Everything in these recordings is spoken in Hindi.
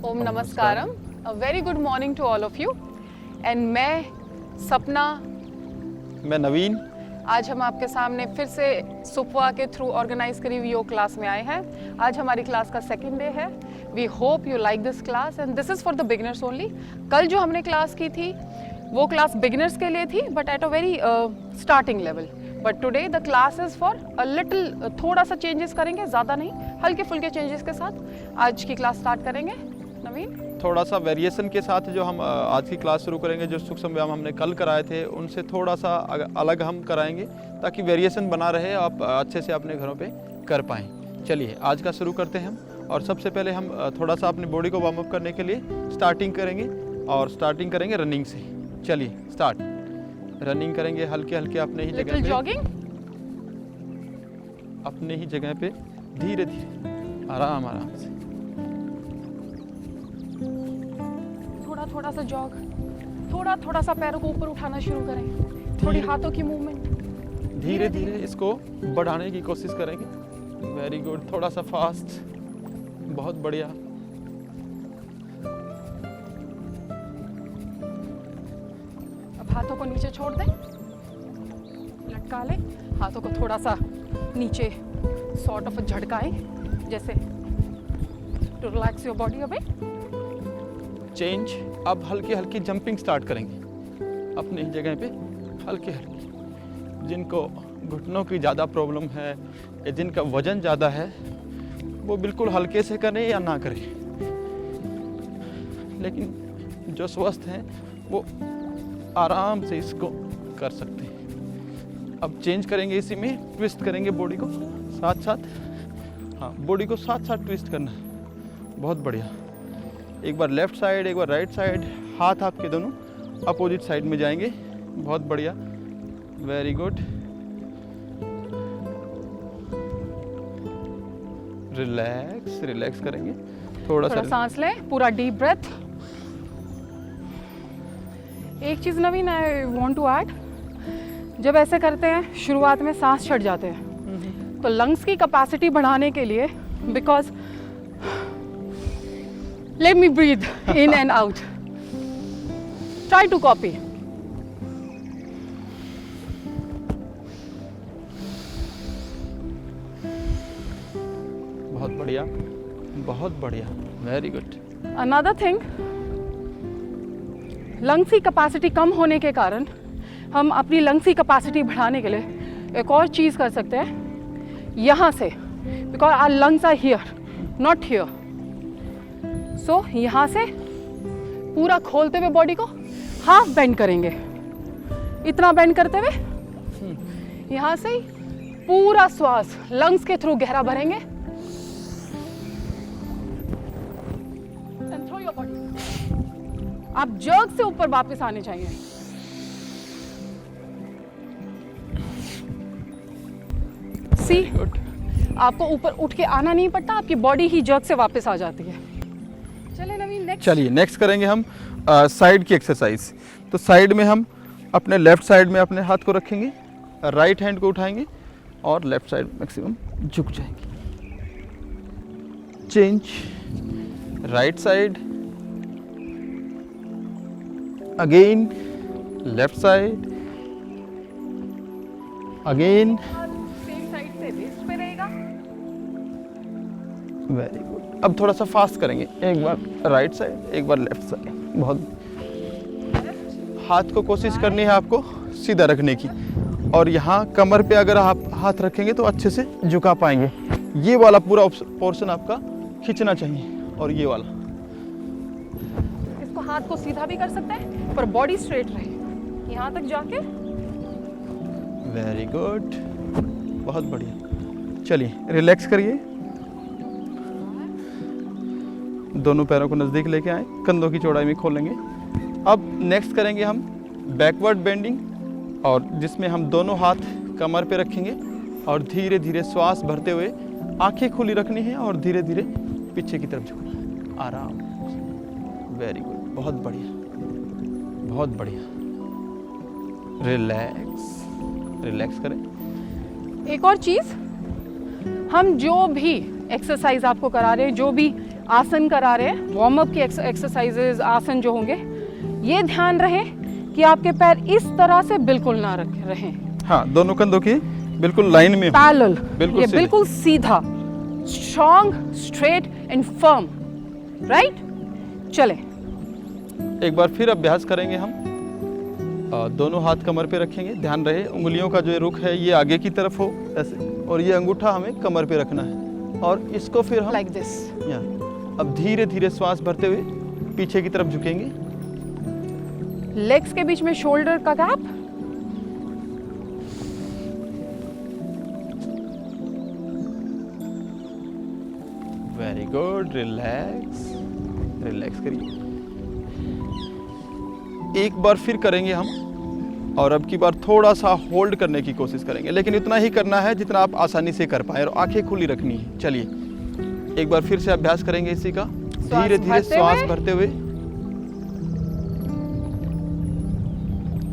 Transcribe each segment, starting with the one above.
Om नमस्कारम, a very good morning to all of you and मैं सपना, मैं नवीन। आज हम आपके सामने फिर से सुपवा के थ्रू ऑर्गेनाइज करी हुई योग क्लास में आए हैं। आज हमारी क्लास का सेकंड डे है। We hope you like this class and this is for the beginners only. कल जो हमने क्लास की थी वो क्लास बिगिनर्स के लिए थी but at a very starting level, but today the class is for a little, थोड़ा सा चेंजेस करेंगे, ज़्यादा नहीं, हल्के फुल्के चेंजेस के साथ आज की क्लास स्टार्ट करेंगे। नवीन, थोड़ा सा वेरिएशन के साथ जो हम आज की क्लास शुरू करेंगे, जो सूक्ष्म व्यायाम हमने कल कराए थे उनसे थोड़ा सा अलग हम कराएंगे ताकि वेरिएशन बना रहे, आप अच्छे से अपने घरों पे कर पाएँ। चलिए आज का शुरू करते हैं हम। और सबसे पहले हम थोड़ा सा अपनी बॉडी को वार्म अप करने के लिए स्टार्टिंग करेंगे और स्टार्टिंग करेंगे रनिंग से। चलिए स्टार्ट। रनिंग करेंगे हल्के हल्के अपने ही जगह पे, जॉगिंग अपने ही जगह पे धीरे धीरे आराम आराम से। थोड़ा सा जॉग, थोड़ा सा पैरों को ऊपर उठाना शुरू करें, थोड़ी हाथों की मूवमेंट, धीरे धीरे इसको बढ़ाने की कोशिश करेंगे। वेरी गुड, थोड़ा सा फास्ट, बहुत बढ़िया। अब हाथों को नीचे छोड़ दें, लटका लें, हाथों को थोड़ा सा नीचे सॉर्ट ऑफ झटकाएं जैसे टू रिलैक्स योर बॉडी। अबे चेंज। अब हल्की हल्की जंपिंग स्टार्ट करेंगे अपनी ही जगह पे, हल्के हल्के। जिनको घुटनों की ज़्यादा प्रॉब्लम है या जिनका वजन ज़्यादा है वो बिल्कुल हल्के से करें या ना करें, लेकिन जो स्वस्थ हैं वो आराम से इसको कर सकते हैं। अब चेंज करेंगे, इसी में ट्विस्ट करेंगे बॉडी को साथ साथ। हाँ, बॉडी को साथ साथ ट्विस्ट करना है। बहुत बढ़िया। एक बार लेफ्ट साइड, एक बार राइट साइड, हाथ आपके दोनों अपोजिट साइड में जाएंगे। बहुत बढ़िया, वेरी गुड। रिलैक्स रिलैक्स करेंगे, थोड़ा सा सांस लें, पूरा डीप ब्रेथ। एक चीज़ नवीन आई वांट टू ऐड, जब ऐसे करते हैं शुरुआत में सांस छट जाते हैं, तो लंग्स की कैपेसिटी बढ़ाने के लिए, because let me breathe in and out, try to copy. बहुत बढ़िया, बहुत बढ़िया, very good. Another thing, lungs की कैपेसिटी कम होने के कारण हम अपनी लंग्स की कैपेसिटी बढ़ाने के लिए एक और चीज़ कर सकते हैं यहाँ से, because our lungs are here not here. So यहाँ से पूरा खोलते हुए बॉडी को हाफ बेंड करेंगे, इतना बेंड करते हुए यहाँ से ही पूरा श्वास लंग्स के थ्रू गहरा भरेंगे। And throw your body. आप जर्क से ऊपर वापस आने चाहिए। सी, आपको ऊपर उठ के आना नहीं पड़ता, आपकी बॉडी ही जर्क से वापस आ जाती है। चलिए नेक्स्ट करेंगे हम साइड की एक्सरसाइज। तो साइड में हम अपने लेफ्ट साइड में अपने हाथ को रखेंगे, राइट हैंड को उठाएंगे और लेफ्ट साइड मैक्सिमम झुक जाएंगे। Change, right side, again left side, again same side से वेस्ट पे रहेगा। Very good. अब थोड़ा सा फास्ट करेंगे, एक बार राइट साइड, एक बार लेफ्ट साइड। बहुत। हाथ को कोशिश करनी है आपको सीधा रखने की, और यहाँ कमर पे अगर आप हाथ रखेंगे तो अच्छे से झुका पाएंगे। ये वाला पूरा पोर्शन आपका खींचना चाहिए, और ये वाला। इसको हाथ को सीधा भी कर सकते हैं पर बॉडी स्ट्रेट रहे यहाँ तक जाके। वेरी गुड, बहुत बढ़िया। चलिए रिलैक्स करिए, दोनों पैरों को नज़दीक लेके आए, कंधों की चौड़ाई में खोलेंगे। अब नेक्स्ट करेंगे हम बैकवर्ड बेंडिंग, और जिसमें हम दोनों हाथ कमर पे रखेंगे और धीरे धीरे श्वास भरते हुए आंखें खुली रखनी है और धीरे धीरे पीछे की तरफ झुकना है, आराम। वेरी गुड, बहुत बढ़िया, बहुत बढ़िया। रिलैक्स रिलैक्स करें। एक और चीज़, हम जो भी एक्सरसाइज आपको करा रहे हैं, जो भी आसन करा रहे हैं, वार्म अप की एक्सरसाइजेज, आसन जो होंगे, ये ध्यान रहे कि आपके पैर इस तरह से बिल्कुल ना रहें। हाँ, दोनों कंधों की बिल्कुल लाइन में पैरेलल, बिल्कुल ये सीधे। बिल्कुल सीधा, strong, straight and firm, right. चले, एक बार फिर अभ्यास करेंगे हम। दोनों हाथ कमर पे रखेंगे, ध्यान रहे उंगलियों का जो रुख है ये आगे की तरफ हो ऐसे, और ये अंगूठा हमें कमर पे रखना है, और इसको फिर हम लाइक दिस। अब धीरे धीरे श्वास भरते हुए पीछे की तरफ झुकेंगे। लेग्स के बीच में शोल्डर का gap. Very good, relax, relax करिए। एक बार फिर करेंगे हम, और अब की बार थोड़ा सा होल्ड करने की कोशिश करेंगे, लेकिन इतना ही करना है जितना आप आसानी से कर पाए, और आंखें खुली रखनी है। चलिए एक बार फिर से अभ्यास करेंगे इसी का। धीरे धीरे श्वास भरते हुए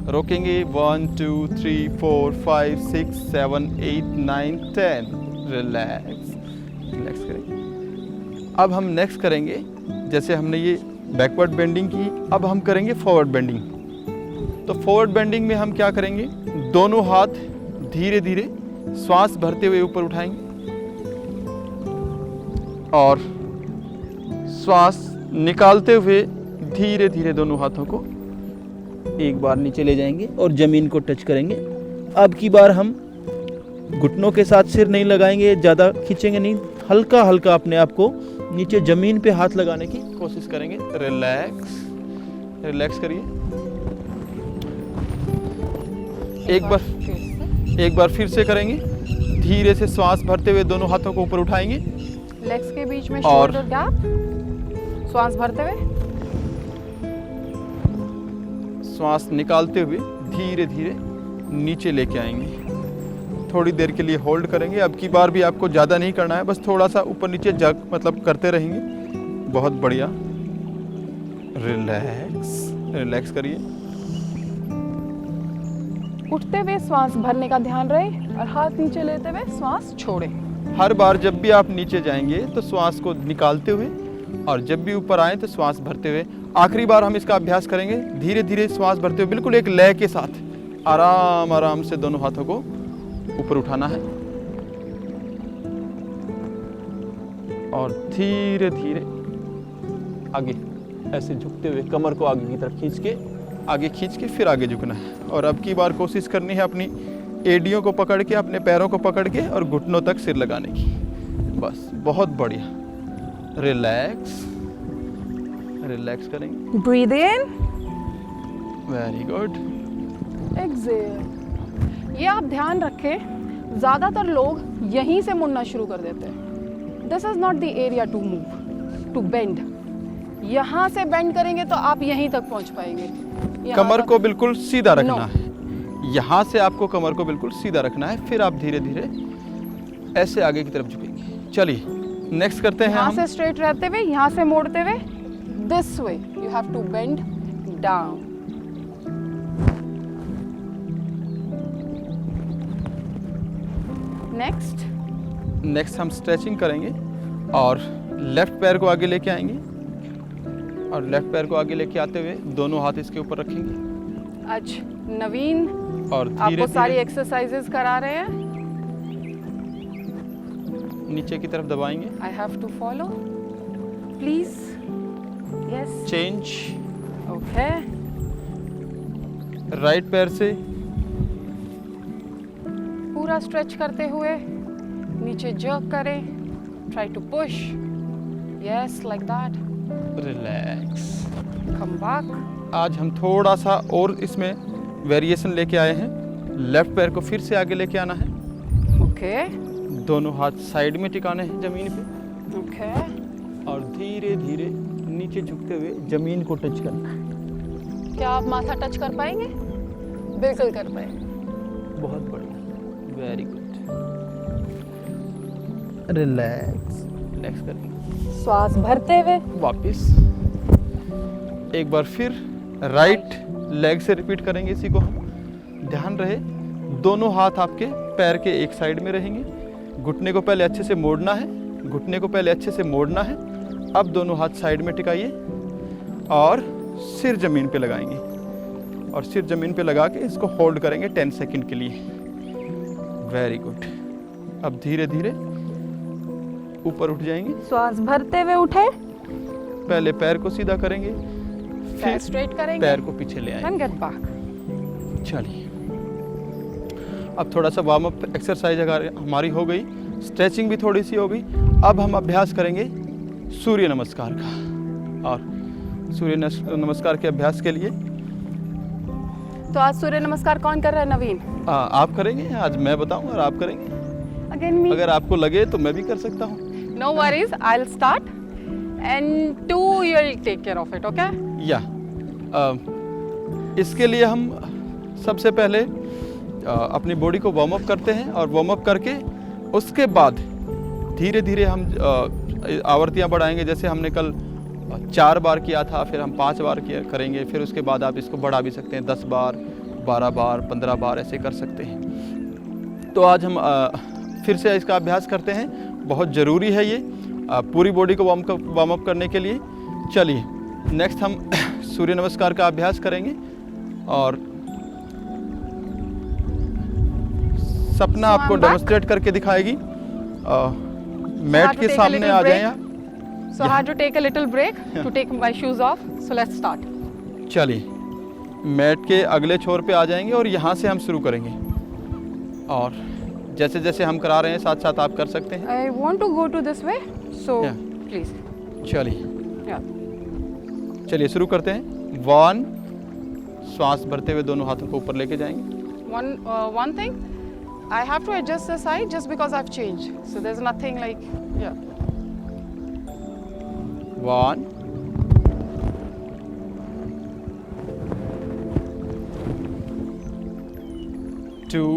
रोकेंगे। 1 2 3 4 5 6 7 8 9 10। रिलैक्स, रिलैक्स करेंगे। अब हम नेक्स्ट करेंगे, जैसे हमने ये बैकवर्ड बेंडिंग की, अब हम करेंगे फॉरवर्ड बेंडिंग। तो फॉरवर्ड बेंडिंग में हम क्या करेंगे, दोनों हाथ धीरे धीरे श्वास भरते हुए ऊपर उठाएंगे, और श्वास निकालते हुए धीरे धीरे दोनों हाथों को एक बार नीचे ले जाएंगे और जमीन को टच करेंगे। अब की बार हम घुटनों के साथ सिर नहीं लगाएंगे, ज़्यादा खींचेंगे नहीं, हल्का हल्का अपने आप को नीचे जमीन पे हाथ लगाने की कोशिश करेंगे। रिलैक्स, रिलैक्स करिए। एक बार फिर से करेंगे। धीरे से श्वास भरते हुए दोनों हाथों को ऊपर उठाएंगे, लेग्स के बीच में और शोल्डर गैप। श्वास भरते हुए, श्वास निकालते हुए धीरे धीरे नीचे लेके आएंगे। थोड़ी देर के लिए होल्ड करेंगे। अब की बार भी आपको ज़्यादा नहीं करना है, बस थोड़ा सा ऊपर नीचे जग मतलब करते रहेंगे। बहुत बढ़िया। रिलैक्स, रिलैक्स करिए। उठते हुए श्वास भरने का ध्यान रहे, और हाथ नीचे लेते हुए श्वास छोड़े। हर बार जब भी आप नीचे जाएंगे तो श्वास को निकालते हुए, और जब भी ऊपर आए तो श्वास भरते हुए। आखिरी बार हम इसका अभ्यास करेंगे, धीरे धीरे श्वास भरते हुए बिल्कुल एक लय के साथ आराम आराम से दोनों हाथों को ऊपर उठाना है, और धीरे धीरे आगे ऐसे झुकते हुए कमर को आगे की तरफ खींच के फिर आगे झुकना है। और अब की बार कोशिश करनी है अपनी एड़ियों को पकड़ के, अपने पैरों को पकड़ के, और घुटनों तक सिर लगाने की। बस, बहुत बढ़िया। रिलैक्स, रिलैक्स करेंगे। Breathe in, very good. Exhale. ये आप ध्यान रखें, ज़्यादातर लोग यहीं से मुड़ना शुरू कर देते हैं। This is not the area to move, to bend. यहाँ से बेंड करेंगे तो आप यहीं तक पहुँच पाएंगे। कमर को बिल्कुल सीधा रखना है। यहाँ से आपको कमर को बिल्कुल सीधा रखना है, फिर आप धीरे धीरे ऐसे आगे की तरफ झुकेंगे। चलिए नेक्स्ट करते हैं। यहाँ से स्ट्रेट रहते हुए, यहाँ से मोड़ते हुए, this way you have to bend down. Next हम स्ट्रेचिंग करेंगे, और लेफ्ट पैर को आगे लेके आएंगे, और लेफ्ट पैर को आगे लेके आते हुए दोनों हाथ इसके ऊपर रखेंगे। आज नवीन और धीरे आपको सारी एक्सरसाइजेस करा रहे हैं। नीचे की तरफ दबाएंगे। I have to follow please. Yes, change. Okay. Right पैर से पूरा स्ट्रेच करते हुए नीचे जर्क करें। Try to push. Yes, like that. Relax. Come back. आज हम थोड़ा सा और इसमें वेरिएशन लेके आए हैं। लेफ्ट पैर को फिर से आगे लेके आना है। ओके। दोनों हाथ साइड में टिकाने हैं जमीन पे। ओके। और धीरे धीरे नीचे झुकते हुए जमीन को टच करना है। क्या आप माथा टच कर पाएंगे? बिल्कुल कर पाएंगे। बहुत बढ़िया, वेरी गुड। रिलैक्स, रिलैक्स करेंगे। श्वास भरते हुए वापस एक बार फिर राइट लेग से रिपीट करेंगे इसी को हम। ध्यान रहे दोनों हाथ आपके पैर के एक साइड में रहेंगे। घुटने को पहले अच्छे से मोड़ना है, घुटने को पहले अच्छे से मोड़ना है, अब दोनों हाथ साइड में टिकाइए और सिर ज़मीन पे लगाएंगे और सिर ज़मीन पे लगा के इसको होल्ड करेंगे 10 सेकंड के लिए। Very good. अब धीरे धीरे ऊपर उठ जाएंगे। श्वास भरते हुए उठे, पहले पैर को सीधा करेंगे, फिर स्ट्रेट करेंगे, पैर को पीछे ले आएंगे। and get back। चलिए, अब थोड़ा सा वार्म अप एक्सरसाइज अगर हमारी हो गई, स्ट्रेचिंग भी थोड़ी सी हो गई। अब हम अभ्यास करेंगे सूर्य नमस्कार का। और सूर्य नमस्कार के अभ्यास के लिए तो आज सूर्य नमस्कार कौन कर रहा है? नवीन। आप करेंगे, आज मैं बताऊंगा और आप करेंगे। अगेन मी। अगर आपको लगे तो मैं भी कर सकता हूँ। No worries, I'll start and two you'll take care of it, okay? या इसके लिए हम सबसे पहले अपनी बॉडी को वार्म अप करते हैं और वार्म अप करके उसके बाद धीरे धीरे हम आवृत्तियाँ बढ़ाएंगे। जैसे हमने कल 4 बार किया था, फिर हम 5 बार करेंगे। फिर उसके बाद आप इसको बढ़ा भी सकते हैं, 10 बार, 12 बार, 15 बार ऐसे कर सकते हैं। तो आज हम फिर से इसका अभ्यास करते हैं, बहुत ज़रूरी है ये पूरी बॉडी को वार्म अप करने के लिए। चलिए, नेक्स्ट हम सूर्य नमस्कार का अभ्यास करेंगे। और सपना आपको डेमोन्स्ट्रेट करके दिखाएगी। मैट के सामने आ जाएं आप। So I had to take a little break to take my shoes off. So let's start. चलिए, मैट के अगले छोर पे आ जाएंगे और यहाँ से हम शुरू करेंगे। और जैसे जैसे हम करा रहे हैं साथ साथ आप कर सकते हैं। I want to go to this way. So Yeah. please. चलिए Yeah. चलिए शुरू करते हैं। 1, श्वास भरते हुए दोनों हाथों को ऊपर लेके जाएंगे। One thing, I have to adjust the side just because I've changed. So there's nothing like, yeah. 1, 2,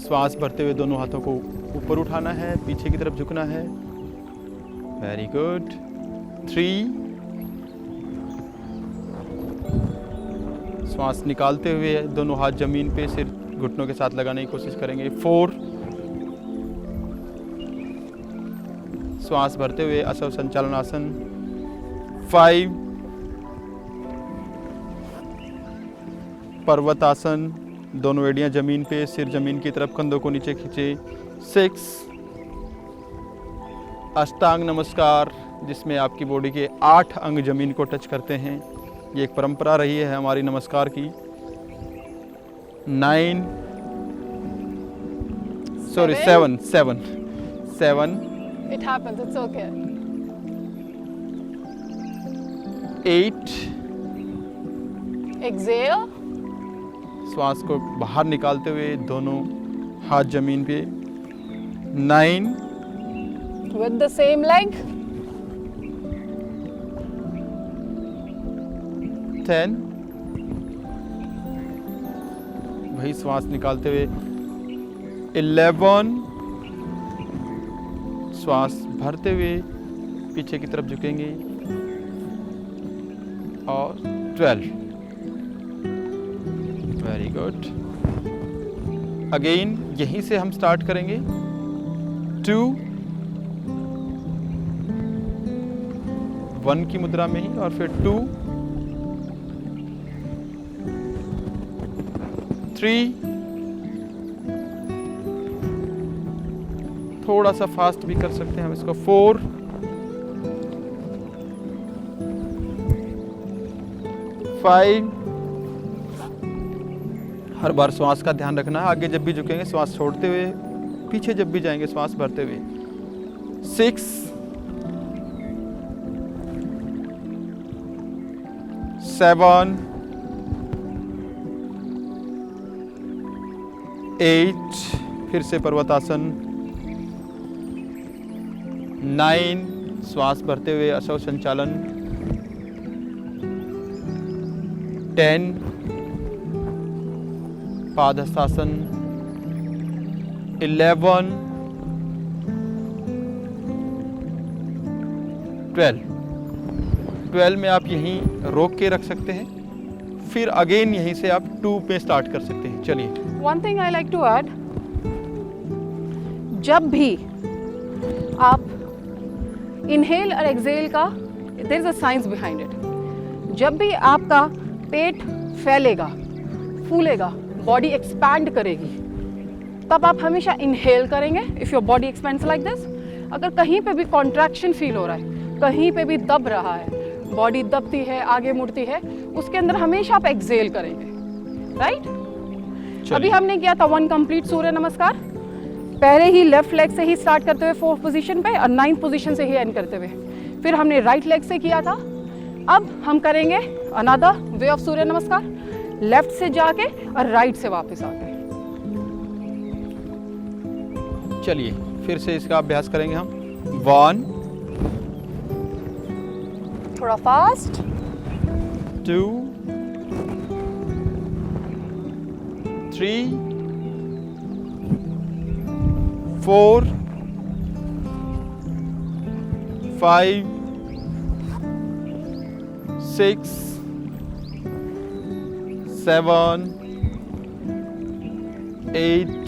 श्वास भरते हुए दोनों हाथों को ऊपर उठाना है, पीछे की तरफ झुकना है। Very good. 3, श्वास निकालते हुए दोनों हाथ जमीन पे सिर घुटनों के साथ लगाने की कोशिश करेंगे। 4, श्वास भरते हुए असव संचालन आसन। 5, पर्वतासन, दोनों एड़ियां जमीन पे, सिर जमीन की तरफ, कंधों को नीचे खींचे। 6, अष्टांग नमस्कार, जिसमें आपकी बॉडी के 8 अंग जमीन को टच करते हैं। ये एक परंपरा रही है हमारी नमस्कार की। 9, sorry 7, It happens, it's okay. 8, Exhale. श्वास को बाहर निकालते हुए दोनों हाथ जमीन पे। 9, With the same leg. 10, वही श्वास निकालते हुए। 11, श्वास भरते हुए पीछे की तरफ झुकेंगे। और 12, वेरी गुड। अगेन यहीं से हम स्टार्ट करेंगे। 2, 1 की मुद्रा में ही, और फिर 2, 3, थोड़ा सा फास्ट भी कर सकते हैं हम इसको। 4, 5, हर बार श्वास का ध्यान रखना है। आगे जब भी झुकेंगे श्वास छोड़ते हुए, पीछे जब भी जाएंगे श्वास भरते हुए। 6, 7, 8, फिर से पर्वतासन। 9, श्वास भरते हुए असव संचालन। 10, पादहस्तासन। 11, 12 में आप यहीं रोक के रख सकते हैं, फिर अगेन यहीं से आप 2 पे स्टार्ट कर सकते हैं। चलिए। One thing I like to add, जब भी आप इनहेल और एक्सेल का there is a science behind it. जब भी आपका पेट फैलेगा, फूलेगा, बॉडी एक्सपैंड करेगी, तब आप हमेशा इनहेल करेंगे if your body expends like this. अगर कहीं पे भी कॉन्ट्रैक्शन फील हो रहा है, कहीं पे भी दब रहा है, बॉडी दबती है, आगे मुड़ती है, उसके अंदर हमेशा आप एक्सेल करेंगे, राइट? अभी हमने किया था 1 कंप्लीट सूर्य नमस्कार, पहले ही लेफ्ट लेग से ही स्टार्ट करते हुए 4th पोजीशन पे और 9th पोजीशन से ही एंड करते हुए, फिर हमने राइट लेग से किया था। अब हम करेंगे अनदर वे ऑफ सूर्य नमस्कार, लेफ्ट से जाके और राइट से वापस आके। चलिए फिर से इसका अभ्यास करेंगे हम। 1 थोड़ा fast, 2 3 4 5 6 7 8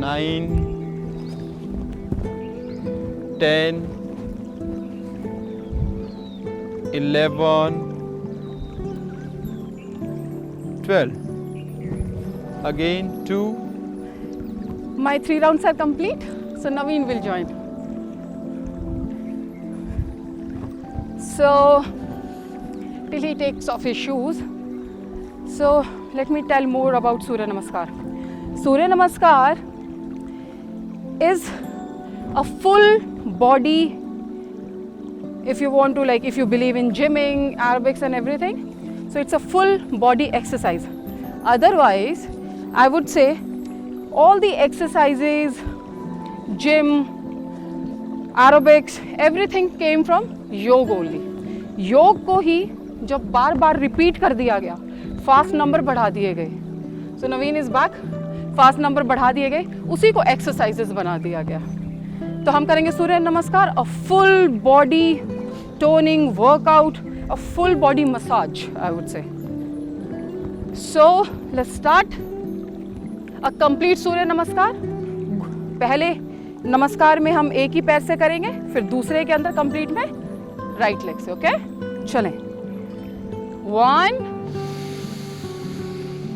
9 10 11 12 again 2. My 3 rounds are complete, so Naveen will join. So till he takes off his shoes, so let me tell more about Surya Namaskar. Surya Namaskar is a full body, if you want to, like if you believe in gymming, aerobics and everything, so it's a full body exercise. Otherwise I would say all the exercises, gym, aerobics, everything came from योग only. योग को ही जब बार बार रिपीट कर दिया गया, फास्ट नंबर बढ़ा दिए गए। सो नवीन इज बैक, फास्ट नंबर बढ़ा दिए गए, उसी को एक्सरसाइजेस बना दिया गया। तो हम करेंगे Surya Namaskar, a full body toning workout, a full body massage I would say. So let's start a complete Surya Namaskar. पहले नमस्कार में हम एक ही पैर से करेंगे, फिर दूसरे के अंदर कंप्लीट में राइट लेग से। ओके चलें। 1,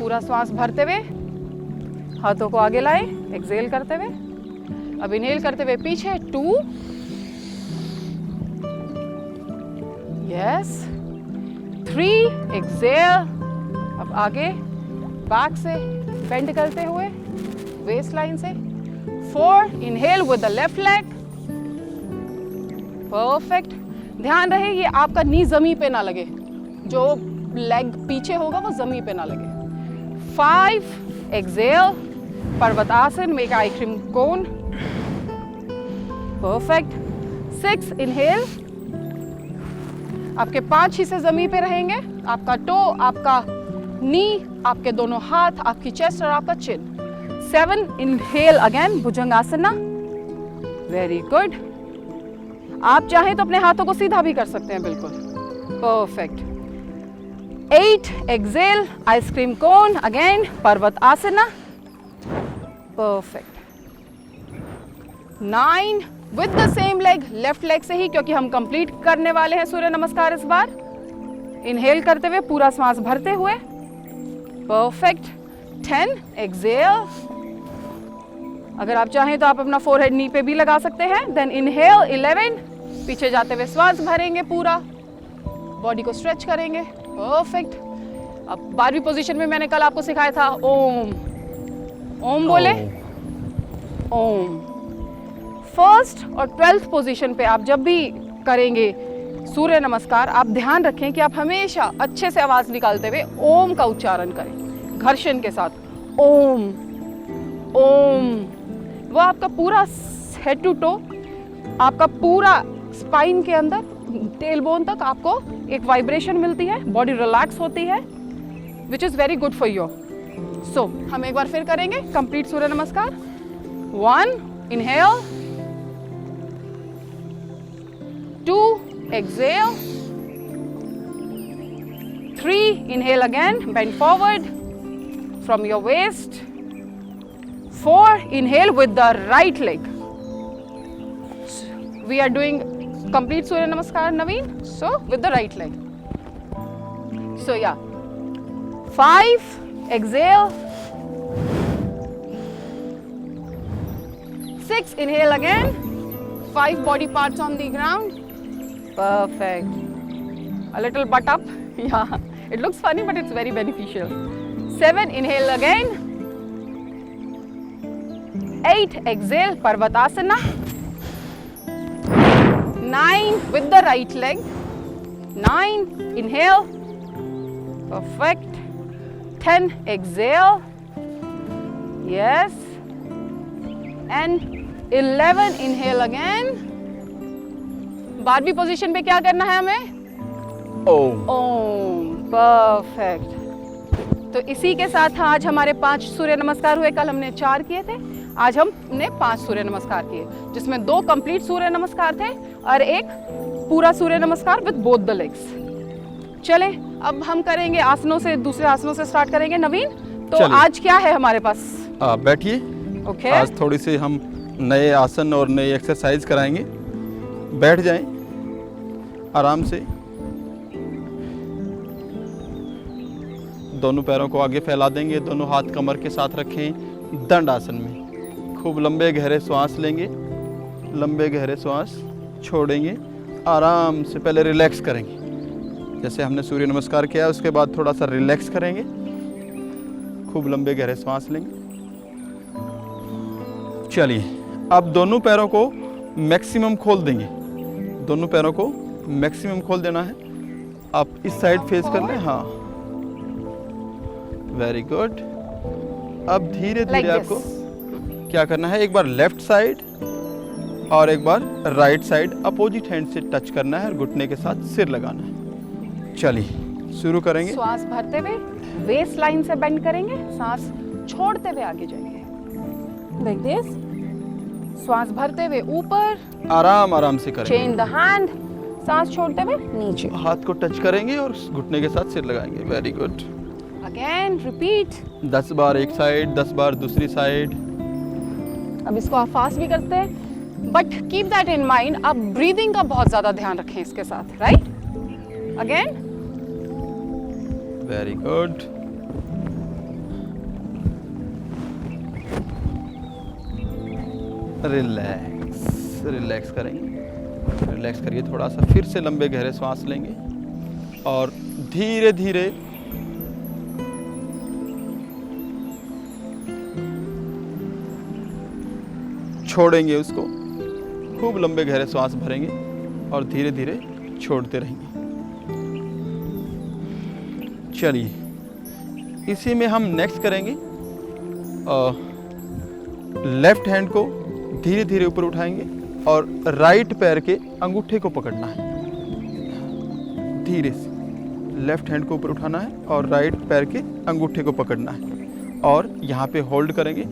पूरा श्वास भरते हुए हाथों को आगे लाए, एक्सेल करते हुए, अब इनहेल करते हुए पीछे 2, यस 3, एक्सेल, अब आगे बैक से बेंड करते हुए वेस्ट लाइन से 4, inhale with the left leg, perfect. ध्यान रहे ये आपका नी जमीन पे ना लगे, जो लेग पीछे होगा वो जमीन पे ना लगे। 5, एक्सेल, पर्वतासन, मेक आई क्रीम कोन, परफेक्ट। 6, इनहेल, आपके 5 हिस्से जमीन पे रहेंगे, आपका टो, आपका नी, आपके दोनों हाथ, आपकी चेस्ट और आपका चिन। 7, inhale again, Bhujangasana, very good. आप चाहें तो अपने हाथों को सीधा भी कर सकते हैं, बिल्कुल perfect. 8, exhale, ice cream cone, again Parvat asana, perfect. 9, with the same leg, left leg से ही, क्योंकि हम कंप्लीट करने वाले हैं सूर्य नमस्कार इस बार। इनहेल करते हुए पूरा श्वास भरते हुए, परफेक्ट। 10, एक्सेल, अगर आप चाहें तो आप अपना फोरहेड नी पे भी लगा सकते हैं। देन इनहेल 11, पीछे जाते हुए श्वास भरेंगे, पूरा बॉडी को स्ट्रेच करेंगे, परफेक्ट। अब 12वीं पोजीशन में मैंने कल आपको सिखाया था ओम, ओम बोले, ओम। 1st और 12th पोजीशन पे आप जब भी करेंगे सूर्य नमस्कार, आप ध्यान रखें कि आप हमेशा अच्छे से आवाज निकालते हुए ओम का उच्चारण करें, घर्षण के साथ, ओम ओम। वो आपका पूरा हेड टू टो, आपका पूरा स्पाइन के अंदर टेल बोन तक आपको एक वाइब्रेशन मिलती है, बॉडी रिलैक्स होती है, which is very good for you. So हम एक बार फिर करेंगे complete Surya Namaskar. 1, inhale, 2, exhale, 3, inhale again, bend forward from your waist, 4, inhale with the right leg, We are doing complete Surya Namaskar, Naveen. So with the right leg. So yeah. 5, exhale. 6, inhale again. 5 body parts on the ground. Perfect. A little butt up. Yeah, it looks funny, but it's very beneficial. 7, inhale again. 8, exhale, Parvatasana. 9, with the right leg. 9, inhale. Perfect. 10, exhale. Yes. And 11, inhale again. 12वीं पोजीशन पे क्या करना है हमें? ओम। परफेक्ट। तो इसी के साथ आज हमारे 5 सूर्य नमस्कार हुए। कल हमने 4 किए थे, आज हमने 5 सूर्य नमस्कार किए, जिसमें 2 कंप्लीट सूर्य नमस्कार थे और एक पूरा सूर्य नमस्कार विद बोथ द लेग्स। चले अब हम करेंगे आसनों से, दूसरे आसनों से स्टार्ट करेंगे। नवीन, तो आज क्या है हमारे पास? बैठिए। ओके। आज थोड़ी सी हम नए आसन और नई एक्सरसाइज कराएंगे। बैठ जाएं आराम से। दोनों पैरों को आगे फैला देंगे, दोनों हाथ कमर के साथ रखें दंड आसन में। खूब लंबे गहरे श्वास लेंगे, लंबे गहरे श्वास छोड़ेंगे। आराम से पहले रिलैक्स करेंगे, जैसे हमने सूर्य नमस्कार किया उसके बाद थोड़ा सा रिलैक्स करेंगे। खूब लंबे गहरे श्वास लेंगे। चलिए अब दोनों पैरों को मैक्सिमम खोल देंगे। दोनों पैरों को मैक्सिमम खोल देना है। आप इस साइड फेस कर लें। हाँ, वेरी गुड। अब धीरे धीरे आपको क्या करना है, एक बार लेफ्ट साइड और एक बार राइट साइड अपोजिट हैंड से टच करना है और घुटने के साथ सिर लगाना है। चलिए शुरू करेंगे। श्वास भरते हुए वेस्ट लाइन से बेंड करेंगे, सांस छोड़ते हुए आगे जाएंगे। Like this. श्वास भरते हुए ऊपर, आराम आराम से करेंगे। चेन द हैंड, सांस छोड़ते हुए नीचे। हाथ को टच करेंगे और घुटने के साथ सिर लगाएंगे। Very good. Again repeat. 10 बार एक साइड, 10 बार दूसरी साइड। अब इसको आप फास्ट भी करते हैं, but keep that in mind. आप ब्रीदिंग का बहुत ज्यादा ध्यान रखें इसके साथ। Right? Again. Very good. Relax, relax करेंगे। रिलैक्स करिए थोड़ा सा। फिर से लंबे गहरे श्वास लेंगे और धीरे धीरे छोड़ेंगे उसको। खूब लंबे गहरे श्वास भरेंगे और धीरे धीरे छोड़ते रहेंगे। चलिए इसी में हम नेक्स्ट करेंगे। लेफ्ट हैंड को धीरे धीरे ऊपर उठाएंगे और राइट पैर के अंगूठे को पकड़ना है। धीरे से लेफ्ट हैंड को ऊपर उठाना है और राइट पैर के अंगूठे को पकड़ना है और यहाँ पे होल्ड करेंगे।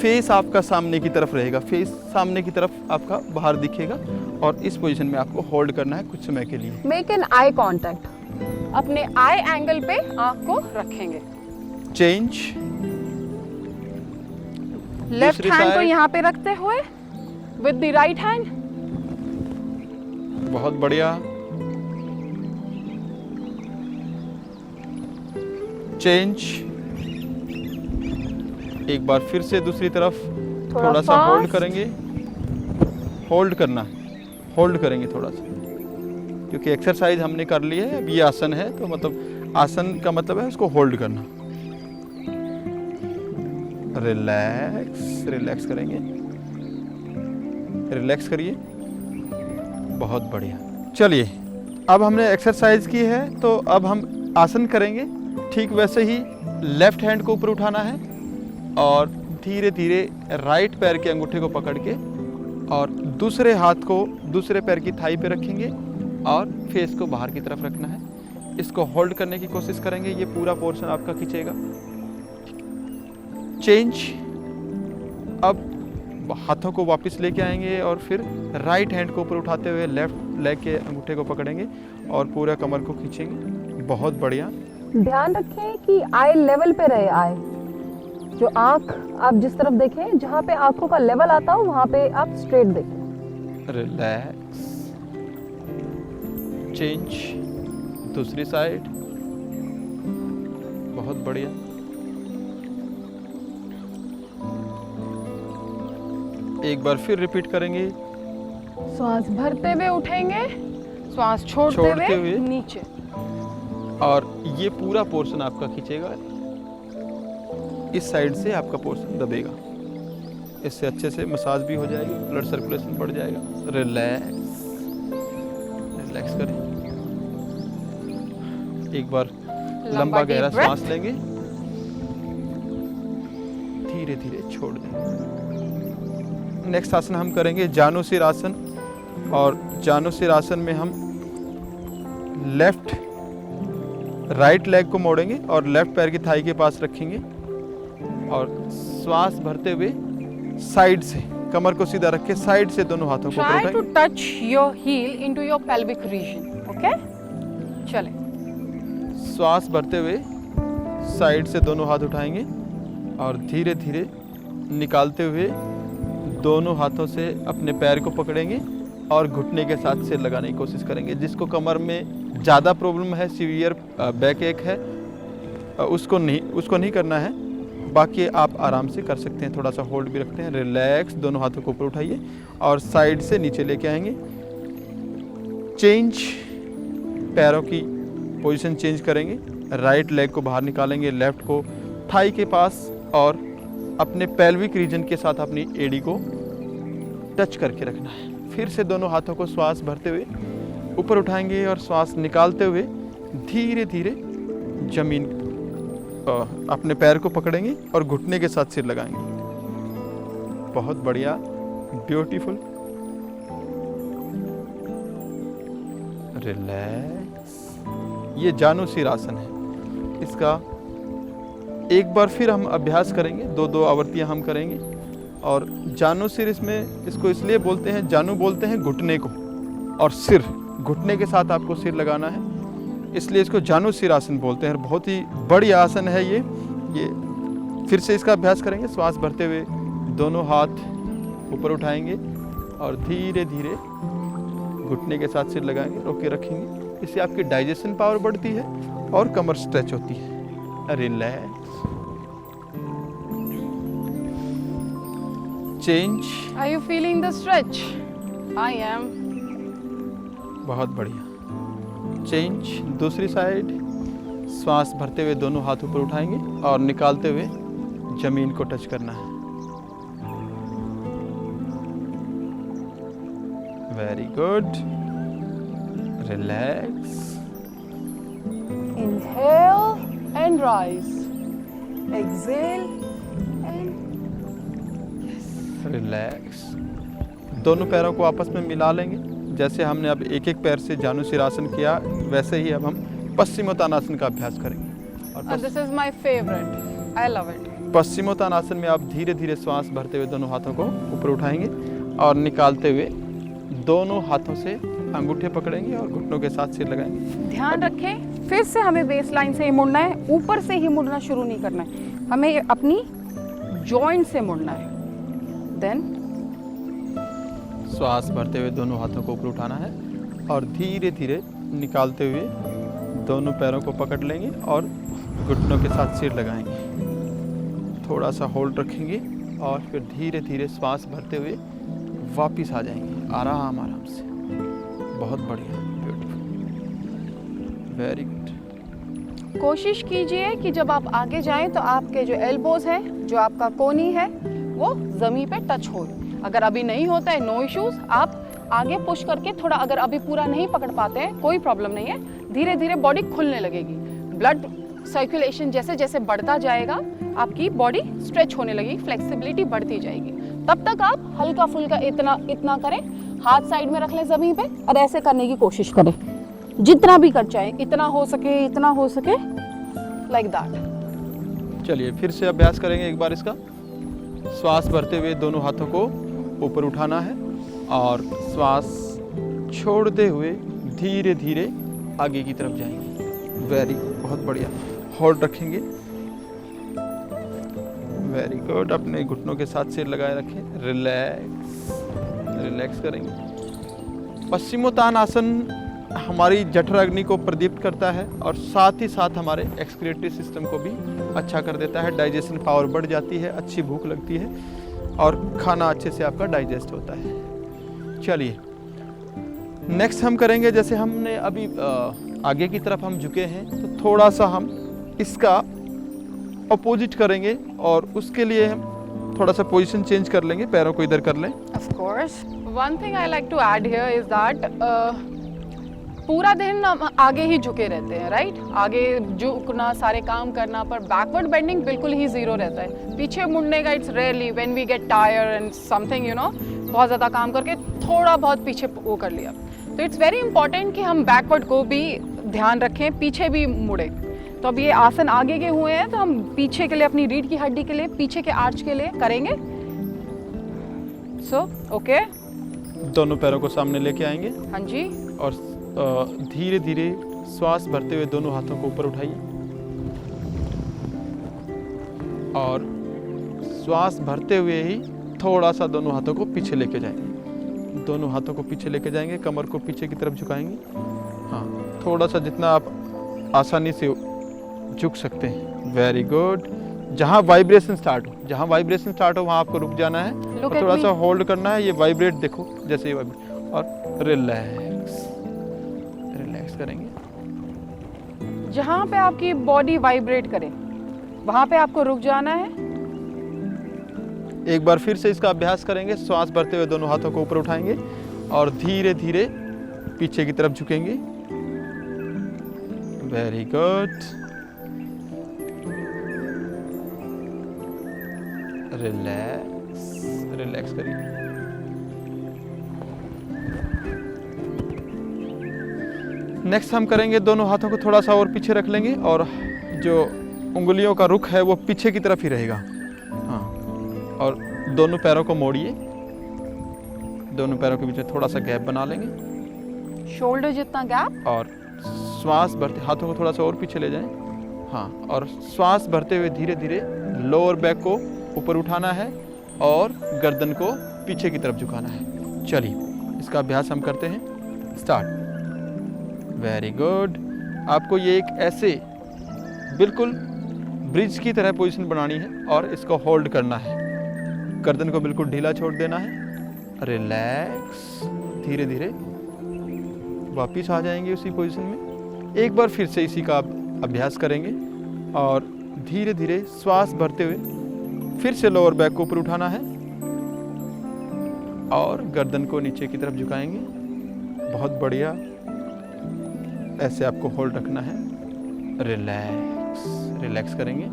फेस आपका सामने की तरफ रहेगा, फेस सामने की तरफ आपका बाहर दिखेगा और इस पोजीशन में आपको होल्ड करना है कुछ समय के लिए। Make an eye contact. अपने आई एंगल पे आंख को रखेंगे। चेंज। लेफ्ट हैंड को यहाँ पे रखते हुए विद द राइट हैंड। बहुत बढ़िया। चेंज। एक बार फिर से दूसरी तरफ थोड़ा सा होल्ड करेंगे। होल्ड करना है, होल्ड करेंगे थोड़ा सा, क्योंकि एक्सरसाइज हमने कर ली है। अब ये आसन है तो मतलब आसन का मतलब है उसको होल्ड करना। रिलैक्स, रिलैक्स करेंगे। रिलैक्स करिए। बहुत बढ़िया। चलिए अब हमने एक्सरसाइज की है तो अब हम आसन करेंगे। ठीक वैसे ही लेफ्ट हैंड को ऊपर उठाना है और धीरे धीरे राइट पैर के अंगूठे को पकड़ के और दूसरे हाथ को दूसरे पैर की थाई पे रखेंगे और फेस को बाहर की तरफ रखना है। इसको होल्ड करने की कोशिश करेंगे। ये पूरा पोर्शन आपका खींचेगा। चेंज। अब हाथों को वापस लेके आएंगे और फिर राइट हैंड को ऊपर उठाते हुए लेफ्ट लेग के अंगूठे को पकड़ेंगे और पूरा कमर को खींचेंगे। बहुत बढ़िया। ध्यान रखें कि आई लेवल पे रहे। आई जो आंख आप जिस तरफ देखें, जहाँ पे आंखों का लेवल आता हो वहाँ पे आप स्ट्रेट देखें। रिलैक्स, चेंज, दूसरी साइड, बहुत बढ़िया। एक बार फिर रिपीट करेंगे। श्वास भरते हुए उठेंगे, श्वास छोड़ते हुए नीचे। और ये पूरा पोर्शन आपका खींचेगा, इस साइड से आपका पोर्शन दबेगा। इससे अच्छे से मसाज भी हो जाएगी, ब्लड सर्कुलेशन बढ़ जाएगा। रिलैक्स, रिलैक्स करें। एक बार लंबा गहरा सांस लेंगे, धीरे धीरे छोड़ देंगे। नेक्स्ट आसन हम करेंगे जानुसिर आसन। और जानुसिर आसन में हम लेफ्ट राइट लेग को मोड़ेंगे और लेफ्ट पैर की थाई के पास रखेंगे और श्वास भरते हुए साइड से, कमर को सीधा रख के साइड से दोनों हाथों को Try to touch your heel into your pelvic region. Okay? चले। श्वास भरते हुए साइड से दोनों हाथ उठाएंगे और धीरे धीरे निकालते हुए दोनों हाथों से अपने पैर को पकड़ेंगे और घुटने के साथ सिर लगाने की कोशिश करेंगे। जिसको कमर में ज़्यादा प्रॉब्लम है, सीवियर बैक एक है, उसको नहीं करना है। बाकी आप आराम से कर सकते हैं, थोड़ा सा होल्ड भी रखते हैं। रिलैक्स, दोनों हाथों को ऊपर उठाइए और साइड से नीचे लेके आएंगे। चेंज, पैरों की पोजीशन चेंज करेंगे। राइट लेग को बाहर निकालेंगे, लेफ्ट को थाई के पास और अपने पेल्विक रीजन के साथ अपनी एड़ी को टच करके रखना है। फिर से दोनों हाथों को श्वास भरते हुए ऊपर उठाएंगे और श्वास निकालते हुए धीरे धीरे जमीन अपने पैर को पकड़ेंगे और घुटने के साथ सिर लगाएंगे। बहुत बढ़िया, ब्यूटीफुल। रिलैक्स। ये जानुसिर आसन है। इसका एक बार फिर हम अभ्यास करेंगे, दो आवृत्तियां हम करेंगे। और जानुसिर, इसमें इसको इसलिए बोलते हैं, जानु बोलते हैं घुटने को, और सिर, घुटने के साथ आपको सिर लगाना है, इसलिए इसको जानुसिर आसन बोलते हैं। बहुत ही बढ़िया आसन है ये। फिर से इसका अभ्यास करेंगे। श्वास भरते हुए दोनों हाथ ऊपर उठाएंगे और धीरे धीरे घुटने के साथ सिर लगाएंगे, रोके रखेंगे। इससे आपकी डाइजेशन पावर बढ़ती है और कमर स्ट्रेच होती है। Relax, change. Are you feeling the stretch? I am. बहुत बढ़िया। चेंज, दूसरी साइड। श्वास भरते हुए दोनों हाथ ऊपर उठाएंगे और निकालते हुए जमीन को टच करना है। Very good. Relax. Inhale and rise. Exhale and relax. दोनों पैरों को आपस में मिला लेंगे। जैसे हमने अब एक एक पैर से जानुसिर आसन किया, वैसे ही अब हम पश्चिमोत्तानासन का अभ्यास करेंगे। और this is my favorite. I love it. Paschimottanasana में आप धीरे धीरे श्वास भरते हुए दोनों हाथों को ऊपर उठाएंगे और निकालते हुए दोनों हाथों से अंगूठे पकड़ेंगे और घुटनों के साथ सिर लगाएंगे। ध्यान रखें, फिर से हमें बेस लाइन से ही मुड़ना है, ऊपर से ही मुड़ना शुरू नहीं करना है। हमें अपनी जॉइंट से मुड़ना है। देन श्वास भरते हुए दोनों हाथों को ऊपर उठाना है और धीरे धीरे निकालते हुए दोनों पैरों को पकड़ लेंगे और घुटनों के साथ सिर लगाएंगे। थोड़ा सा होल्ड रखेंगे और फिर धीरे धीरे श्वास भरते हुए वापस आ जाएंगे, आराम आराम से। बहुत बढ़िया, ब्यूटीफुल, वेरी गुड। कोशिश कीजिए कि जब आप आगे जाएं तो आपके जो एल्बोज है, जो आपका कोनी है, वो ज़मीन पे टच हो। अगर अभी नहीं होता है, नो इश्यूज, आप आगे पुश करके थोड़ा, अगर अभी पूरा नहीं पकड़ पाते हैं, कोई प्रॉब्लम नहीं है। धीरे धीरे बॉडी खुलने लगेगी। ब्लड सर्कुलेशन जैसे जैसे बढ़ता जाएगा, आपकी बॉडी स्ट्रेच होने लगेगी, फ्लेक्सिबिलिटी बढ़ती जाएगी। तब तक आप हल्का फुल्का इतना करें, हाथ साइड में रख लें ज़मीन पे और ऐसे करने की कोशिश करें, जितना भी कर चाहे, इतना हो सके, लाइक दैट। चलिए फिर से अभ्यास करेंगे एक बार इसका। श्वास भरते हुए दोनों हाथों को ऊपर उठाना है और श्वास छोड़ते हुए धीरे धीरे आगे की तरफ जाएंगे। वेरी गुड, बहुत बढ़िया। होल्ड रखेंगे। Very good. अपने घुटनों के साथ सिर लगाए रखें। रिलैक्स, रिलैक्स करेंगे। पश्चिमोत्तानासन हमारी जठर अग्नि को प्रदीप्त करता है और साथ ही साथ हमारे एक्सक्रीटरी सिस्टम को भी अच्छा कर देता है। डाइजेशन पावर बढ़ जाती है, अच्छी भूख लगती है और खाना अच्छे से आपका डाइजेस्ट होता है। चलिए नेक्स्ट हम करेंगे, जैसे हमने अभी आगे की तरफ हम झुके हैं तो थोड़ा सा हम इसका अपोजिट करेंगे और उसके लिए हम थोड़ा सा पोजीशन चेंज कर लेंगे, पैरों को इधर कर लें। Of course. One thing I like to add here is that पूरा दिन हम आगे ही झुके रहते हैं, राइट? आगे झुकना, सारे काम करना, पर बैकवर्ड बेंडिंग बिल्कुल ही जीरो रहता है। पीछे मुड़ने का it's rarely when we get tired and something, you know, बहुत ज़्यादा काम करके थोड़ा बहुत पीछे वो कर लिया। तो इट्स वेरी इंपॉर्टेंट कि हम बैकवर्ड को भी ध्यान रखें, पीछे भी मुड़े। तो अब ये आसन आगे के हुए हैं तो हम पीछे के लिए, अपनी रीढ़ की हड्डी के लिए, पीछे के आर्च के लिए करेंगे। सो ओके, दोनों पैरों को सामने लेके आएंगे हाँ जी, और धीरे धीरे श्वास भरते हुए दोनों हाथों को ऊपर उठाइए और श्वास भरते हुए ही थोड़ा सा दोनों हाथों को पीछे लेके जाएंगे। दोनों हाथों को पीछे लेके जाएंगे, कमर को पीछे की तरफ झुकाएंगे। हाँ, थोड़ा सा जितना आप आसानी से झुक सकते हैं। Very good. जहाँ वाइब्रेशन स्टार्ट हो वहाँ आपको रुक जाना है और थोड़ा सा होल्ड करना है। ये वाइब्रेट देखो, जैसे ये वाइब्रेट, और रिलैक्स करेंगे। जहाँ पे आपकी बॉडी वाइब्रेट करे वहाँ पे आपको रुक जाना है। एक बार फिर से इसका अभ्यास करेंगे। श्वास भरते हुए दोनों हाथों को ऊपर उठाएंगे और धीरे धीरे पीछे की तरफ झुकेंगे। Very good. रिलैक्स करिए। नेक्स्ट हम करेंगे, दोनों हाथों को थोड़ा सा और पीछे रख लेंगे और जो उंगलियों का रुख है वो पीछे की तरफ ही रहेगा। हाँ, और दोनों पैरों को मोड़िए। दोनों पैरों के बीच में थोड़ा सा गैप बना लेंगे, शोल्डर जितना गैप, और श्वास भरते हाथों को थोड़ा सा और पीछे ले जाएं। हाँ, और श्वास भरते हुए धीरे धीरे लोअर बैक को ऊपर उठाना है और गर्दन को पीछे की तरफ झुकाना है। चलिए इसका अभ्यास हम करते हैं। स्टार्ट। Very good. आपको ये एक ऐसे बिल्कुल ब्रिज की तरह पोजीशन बनानी है और इसको होल्ड करना है। गर्दन को बिल्कुल ढीला छोड़ देना है। रिलैक्स। धीरे धीरे वापिस आ जाएंगे उसी पोजीशन में। एक बार फिर से इसी का अभ्यास करेंगे और धीरे धीरे श्वास भरते हुए फिर से लोअर बैक को ऊपर उठाना है और गर्दन को नीचे की तरफ झुकाएंगे। बहुत बढ़िया। ऐसे आपको होल्ड रखना है। रिलैक्स करेंगे।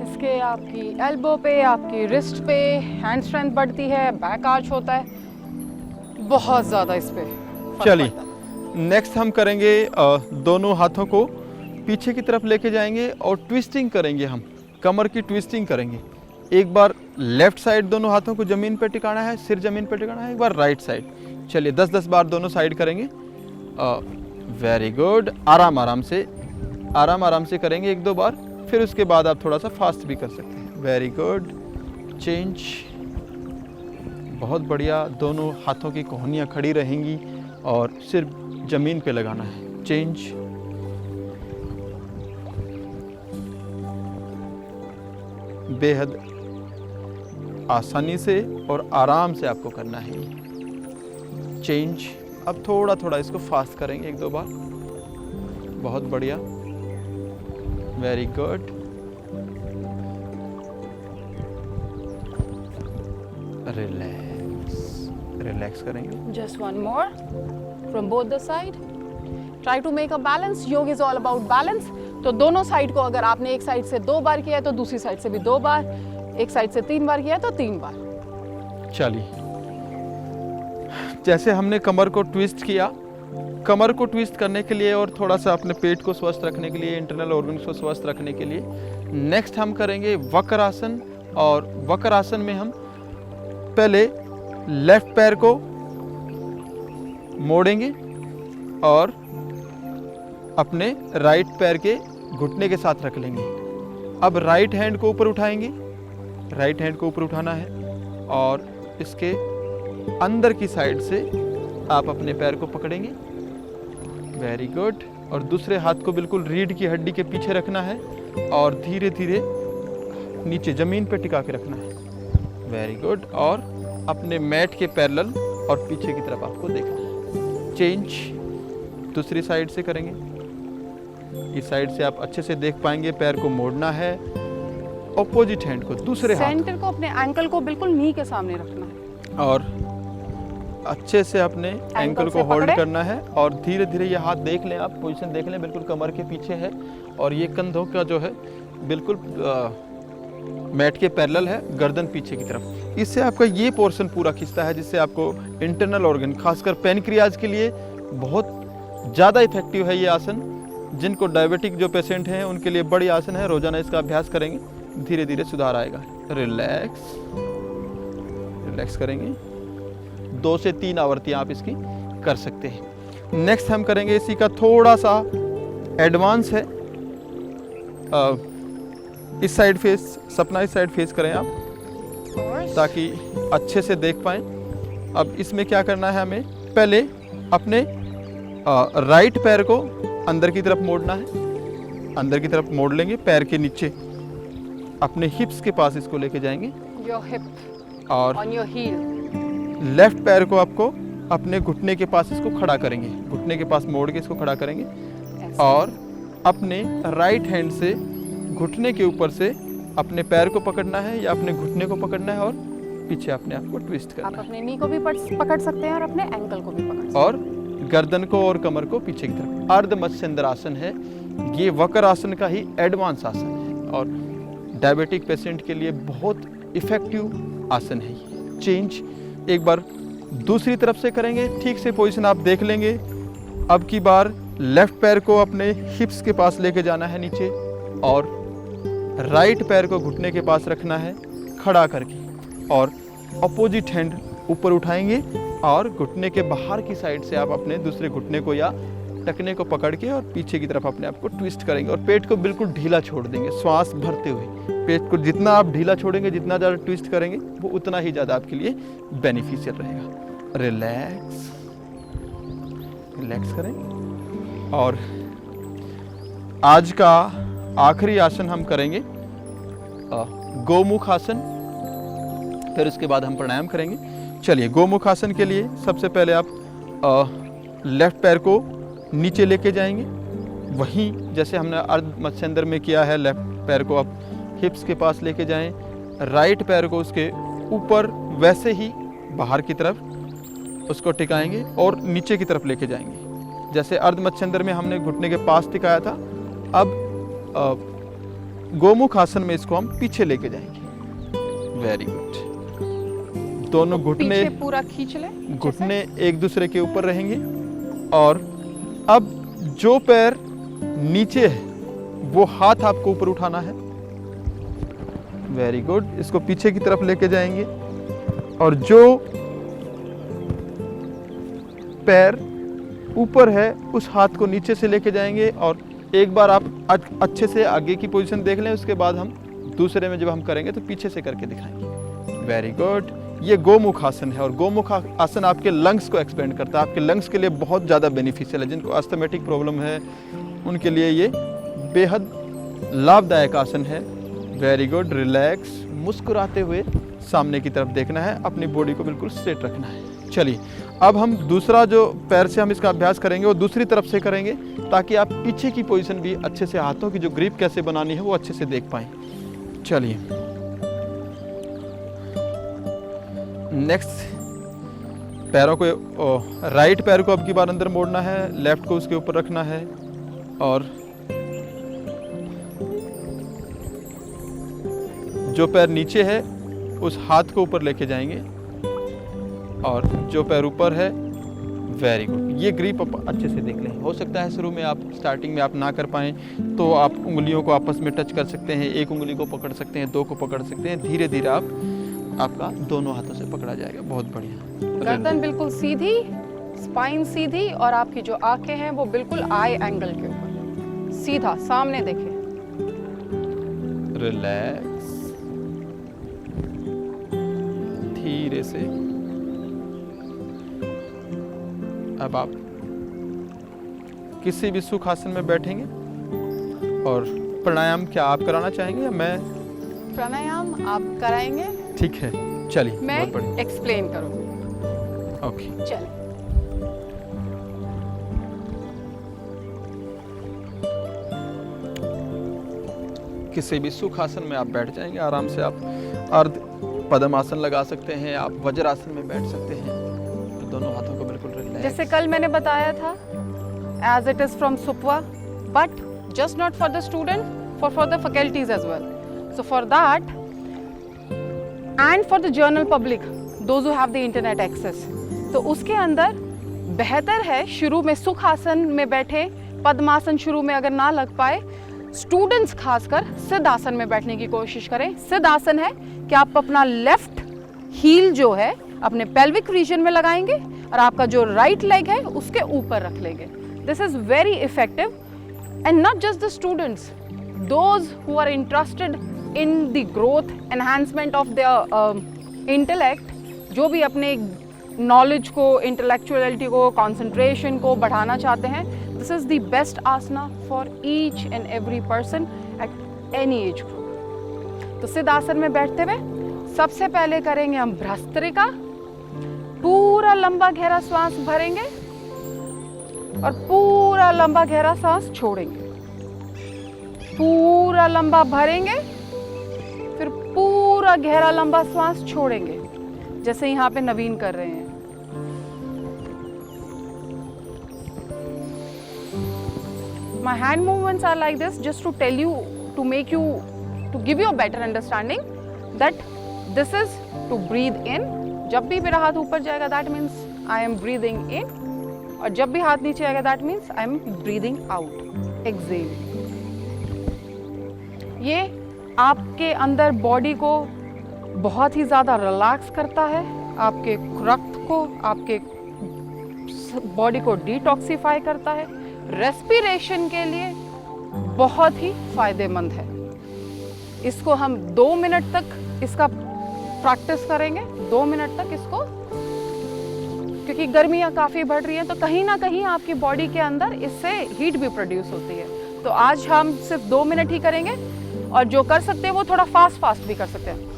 इसके आपकी एल्बो पे, आपकी रिस्ट पे हैंड स्ट्रेंथ बढ़ती है, बैक आर्च होता है, बहुत ज़्यादा इस पे। चलिए नेक्स्ट हम करेंगे, दोनों हाथों को पीछे की तरफ लेके जाएंगे और ट्विस्टिंग करेंगे। हम कमर की ट्विस्टिंग करेंगे। एक बार लेफ्ट साइड दोनों हाथों को जमीन पे टिकाना है, सिर जमीन पे टिकाना है। एक बार राइट साइड। चलिए 10-10 बार दोनों साइड करेंगे। Very good. आराम से करेंगे 1-2 बार, फिर उसके बाद आप थोड़ा सा फास्ट भी कर सकते हैं। Very good. चेंज। बहुत बढ़िया। दोनों हाथों की कोहनियाँ खड़ी रहेंगी और सिर जमीन पे लगाना है। चेंज। बेहद आसानी से और आराम से आपको करना है ये। चेंज। अब थोड़ा थोड़ा इसको फास्ट करेंगे 1-2 बार। बहुत बढ़िया। Very good. रिलैक्स करेंगे। Just one more from both the side. Try to make a balance. Yoga is all about balance. तो दोनों साइड को अगर आपने एक साइड से 2 बार किया है तो दूसरी साइड से भी 2 बार, एक साइड से 3 बार किया है तो 3 बार। चलिए जैसे हमने कमर को ट्विस्ट किया, कमर को ट्विस्ट करने के लिए और थोड़ा सा अपने पेट को स्वस्थ रखने के लिए, इंटरनल ऑर्गन्स को स्वस्थ रखने के लिए नेक्स्ट हम करेंगे वक्रासन। और वक्रासन में हम पहले लेफ्ट पैर को मोड़ेंगे और अपने राइट पैर के घुटने के साथ रख लेंगे। अब राइट हैंड को ऊपर उठाएंगे राइट हैंड को ऊपर उठाना है और इसके अंदर की साइड से आप अपने पैर को पकड़ेंगे। Very good. और दूसरे हाथ को बिल्कुल रीढ़ की हड्डी के पीछे रखना है और धीरे धीरे नीचे ज़मीन पर टिका के रखना है। Very good. और अपने मैट के पैरेलल और पीछे की तरफ आपको देखना है। चेंज दूसरी साइड से करेंगे। इस साइड से आप अच्छे से देख पाएंगे, पैर को मोड़ना है। ऑपोजिट हैंड को, दूसरे हाथ सेंटर को, अपने एंकल को बिल्कुल नी के सामने रखना है और अच्छे से अपने एंकल को होल्ड करना है और धीरे धीरे ये हाथ देख लें आप, पोजीशन देख लें, बिल्कुल कमर के पीछे है और ये कंधों का जो है बिल्कुल मैट के पैरेलल है, गर्दन पीछे की तरफ। इससे आपका ये पोर्शन पूरा खिंचता है, जिससे आपको इंटरनल ऑर्गन, खासकर पैनक्रियाज के लिए बहुत ज़्यादा इफेक्टिव है ये आसन। जिनको डायबिटिक जो पेशेंट हैं उनके लिए बड़ी आसन है। रोजाना इसका अभ्यास करेंगे, धीरे धीरे सुधार आएगा। रिलैक्स, रिलैक्स करेंगे। 2 से 3 आवृत्तियाँ आप इसकी कर सकते हैं। नेक्स्ट हम करेंगे इसी का थोड़ा सा एडवांस है। इस साइड फेस, सपना इस साइड फेस करें आप ताकि अच्छे से देख पाएं। अब इसमें क्या करना है, हमें पहले अपने राइट पैर को अंदर की तरफ मोड़ना है। अंदर की तरफ मोड़ लेंगे, पैर के नीचे अपने हिप्स के पास इसको लेके जाएंगे। योर हिप और ऑन योर हील। लेफ्ट पैर को आपको अपने घुटने के पास इसको खड़ा करेंगे, घुटने के पास मोड़ के इसको खड़ा करेंगे और अपने राइट हैंड से घुटने के ऊपर से अपने पैर को पकड़ना है या अपने घुटने को पकड़ना है और पीछे अपने आप को ट्विस्ट करना है। आप अपने नी को भी पकड़ सकते हैं और अपने एंकल को भी पकड़ सकते हैं और गर्दन को और कमर को पीछे की तरफ। अर्ध मत्स्येंद्र आसन है ये, वक्र आसन का ही एडवांस आसन है और डायबिटिक पेशेंट के लिए बहुत इफेक्टिव आसन है ये। चेंज एक बार दूसरी तरफ से करेंगे, ठीक से पोजीशन आप देख लेंगे। अब की बार लेफ्ट पैर को अपने हिप्स के पास लेके जाना है नीचे और राइट पैर को घुटने के पास रखना है खड़ा करके और अपोजिट हैंड ऊपर उठाएंगे और घुटने के बाहर की साइड से आप अपने दूसरे घुटने को या टखने को पकड़ के और पीछे की तरफ अपने आप को ट्विस्ट करेंगे और पेट को बिल्कुल ढीला छोड़ देंगे। श्वास भरते हुए पेट को जितना आप ढीला छोड़ेंगे, जितना ज़्यादा ट्विस्ट करेंगे, वो उतना ही ज़्यादा आपके लिए बेनिफिशियल रहेगा। रिलैक्स, रिलैक्स करें। और आज का आखिरी आसन हम करेंगे गोमुख आसन, फिर उसके बाद हम प्राणायाम करेंगे। चलिए, गोमुख आसन के लिए सबसे पहले आप लेफ्ट पैर को नीचे लेके जाएंगे, वहीं जैसे हमने अर्ध मत्स्येंद्र में किया है। लेफ्ट पैर को आप हिप्स के पास लेके जाएं, राइट पैर को उसके ऊपर वैसे ही बाहर की तरफ उसको टिकाएंगे और नीचे की तरफ लेके जाएंगे। जैसे अर्ध मत्स्येंद्र में हमने घुटने के पास टिकाया था, अब गोमुख आसन में इसको हम पीछे लेके जाएंगे। Very good. दोनों घुटने पूरा खींच लें, घुटने एक दूसरे के ऊपर रहेंगे और अब जो पैर नीचे है वो हाथ आपको ऊपर उठाना है। Very good. इसको पीछे की तरफ लेके जाएंगे और जो पैर ऊपर है उस हाथ को नीचे से लेके जाएंगे और एक बार आप अच्छे से आगे की पोजीशन देख लें, उसके बाद हम दूसरे में जब हम करेंगे तो पीछे से करके दिखाएंगे। Very good. ये गोमुख आसन है और गोमुख आसन आपके लंग्स को एक्सपेंड करता है, आपके लंग्स के लिए बहुत ज़्यादा बेनिफिशियल है। जिनको अस्थमेटिक प्रॉब्लम है उनके लिए ये बेहद लाभदायक आसन है। Very good. रिलैक्स, मुस्कुराते हुए सामने की तरफ देखना है, अपनी बॉडी को बिल्कुल स्ट्रेट रखना है। चलिए, अब हम दूसरा जो पैर से हम इसका अभ्यास करेंगे वो दूसरी तरफ से करेंगे ताकि आप पीछे की पोजीशन भी अच्छे से, हाथों की जो ग्रिप कैसे बनानी है वो अच्छे से देख पाएं। चलिए, नेक्स्ट पैरों को, राइट पैर को अब की बार अंदर मोड़ना है, लेफ्ट को उसके ऊपर रखना है और जो पैर नीचे है उस हाथ को ऊपर लेके जाएंगे और जो पैर ऊपर है, वेरी गुड। ये ग्रिप आप अच्छे से देख लें। हो सकता है शुरू में आप, स्टार्टिंग में आप ना कर पाएँ तो आप उंगलियों को आपस में टच कर सकते हैं, एक उंगली को पकड़ सकते हैं, 2 को पकड़ सकते हैं। धीरे धीरे आपका दोनों हाथों से पकड़ा जाएगा। बहुत बढ़िया। गर्दन बिल्कुल सीधी, स्पाइन सीधी और आपकी जो आंखें हैं वो बिल्कुल आई एंगल के ऊपर, सीधा सामने देखें। रिलैक्स, धीरे से। अब आप किसी भी सुख आसन में बैठेंगे। और प्राणायाम क्या आप कराना चाहेंगे या मैं? प्राणायाम आप कराएंगे? ठीक है, चलिए। मैं बहुत बढ़िया। एक्सप्लेन करूँगी। ओके। चलिए। किसी भी सुख आसन में आप बैठ जाएंगे आराम से। आप अर्ध पद्मासन लगा सकते हैं, आप वज्रासन में बैठ सकते हैं। तो दोनों हाथों को बिल्कुल रिलैक्स। जैसे कल मैंने बताया था, as it is from Supwa, but just not for the student, for the faculties as well. So for that and for the general public, those who have the internet access, तो उसके अंदर बेहतर है शुरू में सुख आसन में बैठे। पद्मासन शुरू में अगर ना लग पाए, स्टूडेंट्स खासकर सिद्ध आसन में बैठने की कोशिश करें। सिद्ध आसन है कि आप अपना लेफ्ट हील जो है अपने पेल्विक रीजन में लगाएंगे और आपका जो राइट लेग है उसके ऊपर रख लेंगे। This is very effective and not just the students, those who are interested in the growth enhancement of their intellect, जो भी अपने नॉलेज को, इंटेलेक्चुअलिटी को, कंसंट्रेशन को बढ़ाना चाहते हैं, this is the best asana for each and every person at any age group. तो सिद्ध आसन में बैठते हुए सबसे पहले करेंगे हम भ्रस्त्रिका। पूरा लंबा गहरा श्वास भरेंगे और पूरा लंबा गहरा सांस छोड़ेंगे। पूरा लंबा भरेंगे, फिर पूरा गहरा लंबा श्वास छोड़ेंगे, जैसे यहाँ पे नवीन कर रहे हैं। My hand movements are like this just to tell you, to make you, to give you a better understanding that this is to breathe in. जब भी मेरा हाथ ऊपर जाएगा that means I am breathing in, और जब भी हाथ नीचे आएगा that means I am breathing out, exhale. ये आपके अंदर बॉडी को बहुत ही ज़्यादा रिलैक्स करता है, आपके रक्त को, आपके बॉडी को डिटॉक्सिफाई करता है, रेस्पिरेशन के लिए बहुत ही फायदेमंद है। इसको हम 2 मिनट तक इसका प्रैक्टिस करेंगे, 2 मिनट तक इसको, क्योंकि गर्मियाँ काफ़ी बढ़ रही हैं तो कहीं ना कहीं आपकी बॉडी के अंदर इससे हीट भी प्रोड्यूस होती है। तो आज हम सिर्फ 2 मिनट ही करेंगे और जो कर सकते हैं वो थोड़ा फास्ट भी कर सकते हैं।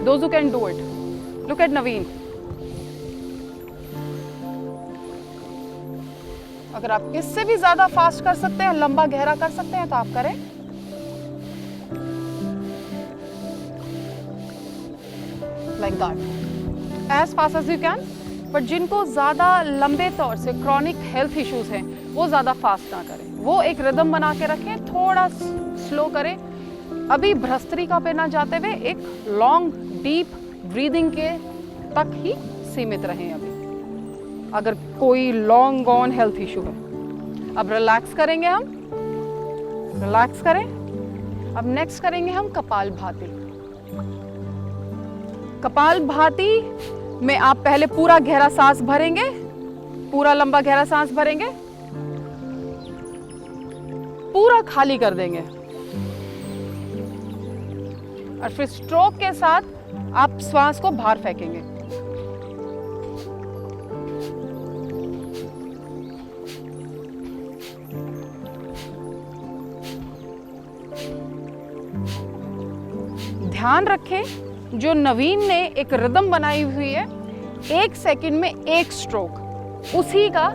Those who can do it, look at Naveen. अगर आप इससे भी ज्यादा फास्ट कर सकते हैं, लंबा गहरा कर सकते हैं तो आप करें। Like that, as fast as you can. But जिनको ज़्यादा लंबे तौर से क्रॉनिक हेल्थ इश्यूज हैं वो ज़्यादा फास्ट ना करें, वो एक रिदम बना के रखें, थोड़ा स्लो करें। अभी भ्रस्त्रिका पे ना जाते हुए एक लॉन्ग डीप ब्रीदिंग के तक ही सीमित रहें अभी, अगर कोई लॉन्ग गॉन हेल्थ इशू है। अब रिलैक्स करेंगे हम, रिलैक्स करें। अब नेक्स्ट करेंगे हम कपालभाति। कपालभाति में आप पहले पूरा गहरा सांस भरेंगे, पूरा लंबा गहरा सांस भरेंगे, पूरा खाली कर देंगे और फिर स्ट्रोक के साथ आप श्वास को बाहर फेंकेंगे। ध्यान रखें, जो नवीन ने एक रिदम बनाई हुई है, 1 सेकंड में 1 स्ट्रोक, उसी का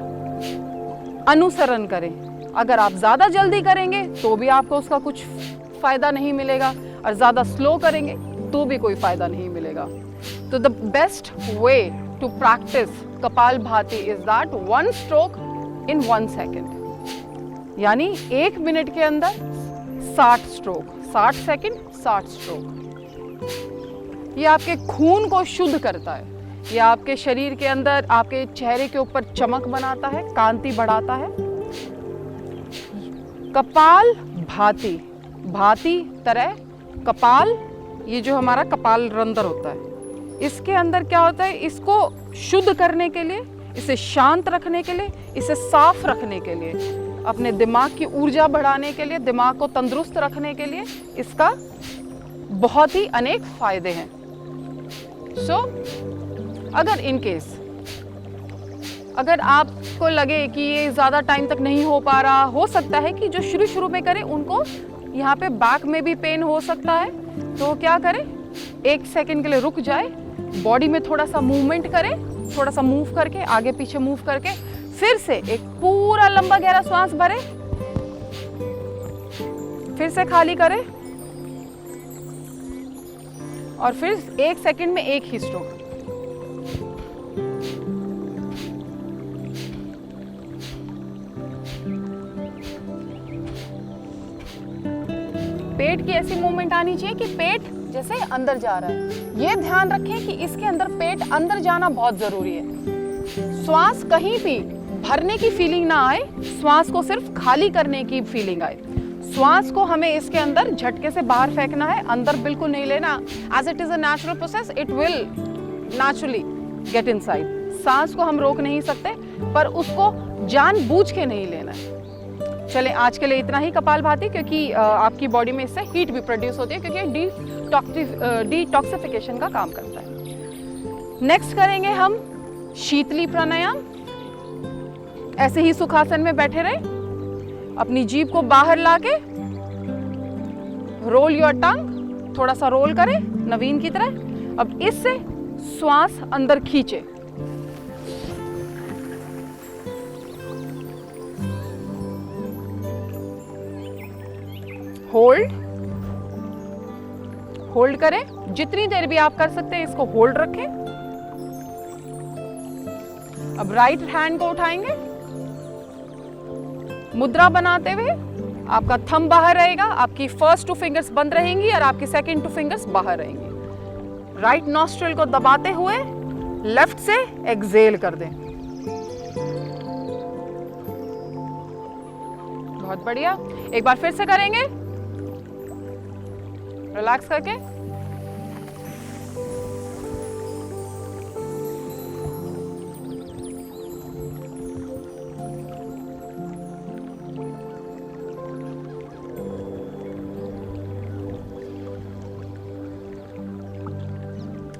अनुसरण करें। अगर आप ज़्यादा जल्दी करेंगे तो भी आपको उसका कुछ फ़ायदा नहीं मिलेगा और ज़्यादा स्लो करेंगे तो भी कोई फ़ायदा नहीं मिलेगा। तो the best way to practise kapalbhati is that 1 stroke in 1 second, यानी 1 मिनट के अंदर 60 स्ट्रोक, 60 सेकंड 60 स्ट्रोक। ये आपके खून को शुद्ध करता है, ये आपके शरीर के अंदर, आपके चेहरे के ऊपर चमक बनाता है, कांति बढ़ाता है। कपाल भाति, भाति तरह कपाल, ये जो हमारा कपाल रंध्र होता है, इसके अंदर क्या होता है, इसको शुद्ध करने के लिए, इसे शांत रखने के लिए, इसे साफ रखने के लिए, अपने दिमाग की ऊर्जा बढ़ाने के लिए, दिमाग को तंदुरुस्त रखने के लिए इसका बहुत ही अनेक फायदे हैं। सो अगर इन केस अगर आपको लगे कि ये ज़्यादा टाइम तक नहीं हो पा रहा, हो सकता है कि जो शुरू में करें उनको यहाँ पे बैक में भी पेन हो सकता है, तो क्या करें, 1 सेकंड के लिए रुक जाए, बॉडी में थोड़ा सा मूवमेंट करें, थोड़ा सा मूव करके आगे पीछे मूव करके फिर से एक पूरा लंबा गहरा सांस भरें, फिर से खाली करें और फिर 1 सेकंड में एक ही स्ट्रोक। पेट की ऐसी मूवमेंट आनी चाहिए कि पेट जैसे अंदर जा रहा है। ये ध्यान रखें कि इसके अंदर पेट अंदर जाना बहुत जरूरी है। श्वास कहीं भी भरने की फीलिंग ना आए, श्वास को सिर्फ खाली करने की फीलिंग आए। श्वास को हमें इसके अंदर झटके से बाहर फेंकना है, अंदर बिल्कुल नहीं लेना। As it is a natural process, it will naturally get inside. सांस को हम रोक नहीं सकते, पर उसको जानबूझ के नहीं लेना है। चलें, आज के लिए इतना ही कपालभाति, क्योंकि आपकी बॉडी में इससे हीट भी प्रोड्यूस होती है, क्योंकि डिटॉक्सिफिकेशन का काम करता है। नेक्स्ट करेंगे हम शीतली प्राणायाम। ऐसे ही सुखासन में बैठे रहे, अपनी जीभ को बाहर लाके रोल योर टंग, थोड़ा सा रोल करें नवीन की तरह। अब इससे श्वास अंदर खींचे, होल्ड करें, जितनी देर भी आप कर सकते हैं इसको होल्ड रखें। अब राइट हैंड को उठाएंगे, मुद्रा बनाते हुए आपका थंब बाहर रहेगा, आपकी फर्स्ट 2 फिंगर्स बंद रहेंगी और आपकी सेकंड 2 फिंगर्स बाहर रहेंगी। राइट नॉस्ट्रिल को दबाते हुए लेफ्ट से एक्सहेल कर दें। बहुत बढ़िया, एक बार फिर से करेंगे, रिलैक्स करके।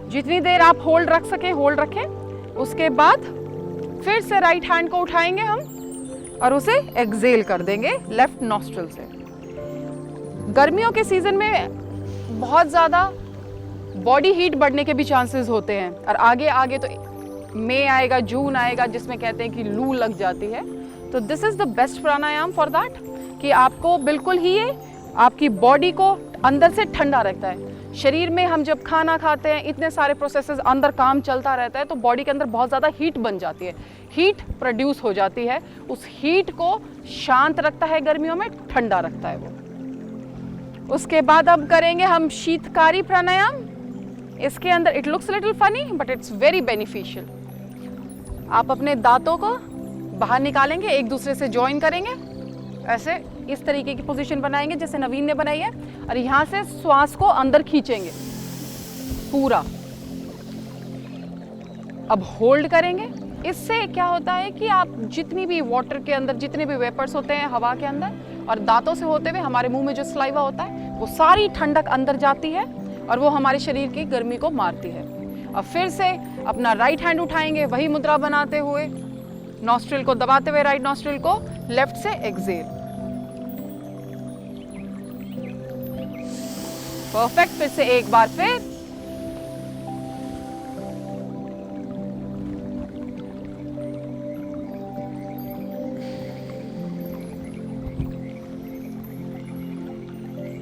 जितनी देर आप होल्ड रख सकें होल्ड रखें। उसके बाद फिर से राइट हैंड को उठाएंगे हम और उसे एक्सहेल कर देंगे लेफ्ट नॉस्ट्रिल से। गर्मियों के सीजन में बहुत ज़्यादा बॉडी हीट बढ़ने के भी चांसेस होते हैं, और आगे आगे तो मई आएगा, जून आएगा, जिसमें कहते हैं कि लू लग जाती है। तो this is the best pranayama for that, कि आपको बिल्कुल ही ये आपकी बॉडी को अंदर से ठंडा रखता है। शरीर में हम जब खाना खाते हैं, इतने सारे प्रोसेसेस अंदर काम चलता रहता है, तो बॉडी के अंदर बहुत ज़्यादा हीट बन जाती है, हीट प्रोड्यूस हो जाती है। उस हीट को शांत रखता है, गर्मियों में ठंडा रखता है वो। उसके बाद अब करेंगे हम शीतकारी प्राणायाम। इसके अंदर it looks little funny but it's very beneficial. आप अपने दांतों को बाहर निकालेंगे, एक दूसरे से ज्वाइन करेंगे, ऐसे इस तरीके की पोजीशन बनाएंगे जैसे नवीन ने बनाई है, और यहाँ से श्वास को अंदर खींचेंगे पूरा। अब होल्ड करेंगे। इससे क्या होता है कि आप जितनी भी वाटर के अंदर जितने भी वेपर्स होते हैं हवा के अंदर, और दांतों से होते हुए हमारे मुंह में जो सलाइवा होता है, वो सारी ठंडक अंदर जाती है और वो हमारे शरीर की गर्मी को मारती है। अब फिर से अपना राइट हैंड उठाएंगे, वही मुद्रा बनाते हुए, नॉस्ट्रिल को दबाते हुए राइट नॉस्ट्रिल को, लेफ्ट से एक्सहेल। परफेक्ट। फिर से एक बार फिर,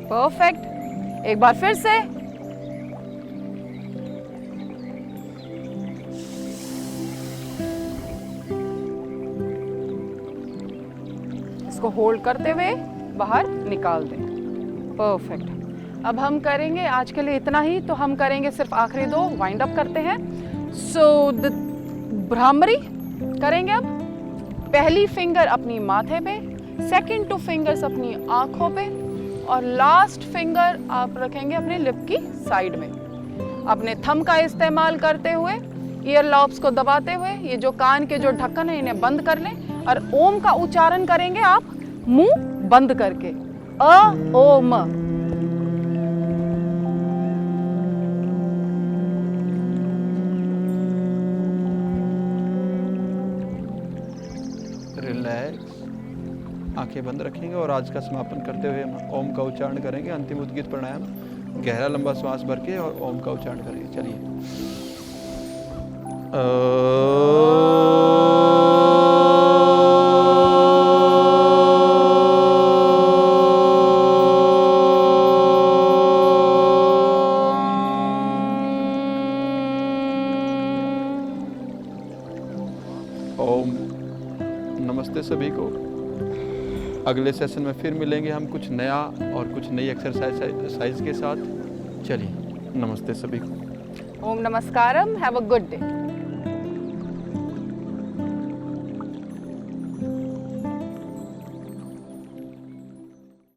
परफेक्ट। एक बार फिर से, इसको होल्ड करते हुए बाहर निकाल दें। परफेक्ट। अब हम करेंगे आज के लिए इतना ही, तो हम करेंगे सिर्फ आखिरी 2 वाइंड अप करते हैं। सो द भ्रामरी करेंगे। अब पहली फिंगर अपनी माथे पे, सेकंड 2 फिंगर्स अपनी आंखों पे, और लास्ट फिंगर आप रखेंगे अपने लिप की साइड में। अपने थंब का इस्तेमाल करते हुए ईयर लॉब्स को दबाते हुए ये जो कान के जो ढक्कन है इन्हें बंद कर लें, और ओम का उच्चारण करेंगे आप मुंह बंद करके। अ ओ म। रिलैक्स, आंखें बंद रखेंगे और आज का समापन करते हुए हम ओम का उच्चारण करेंगे। अंतिम उद्गीत प्राणायाम, गहरा लंबा श्वास भर के और ओम का उच्चारण करेंगे। चलिए। ओम नमस्ते सभी को। अगले सेशन में फिर मिलेंगे हम कुछ नया और कुछ नई एक्सरसाइज के साथ। चलिए, नमस्ते सभी को। Om Namaskaram. Have a good day.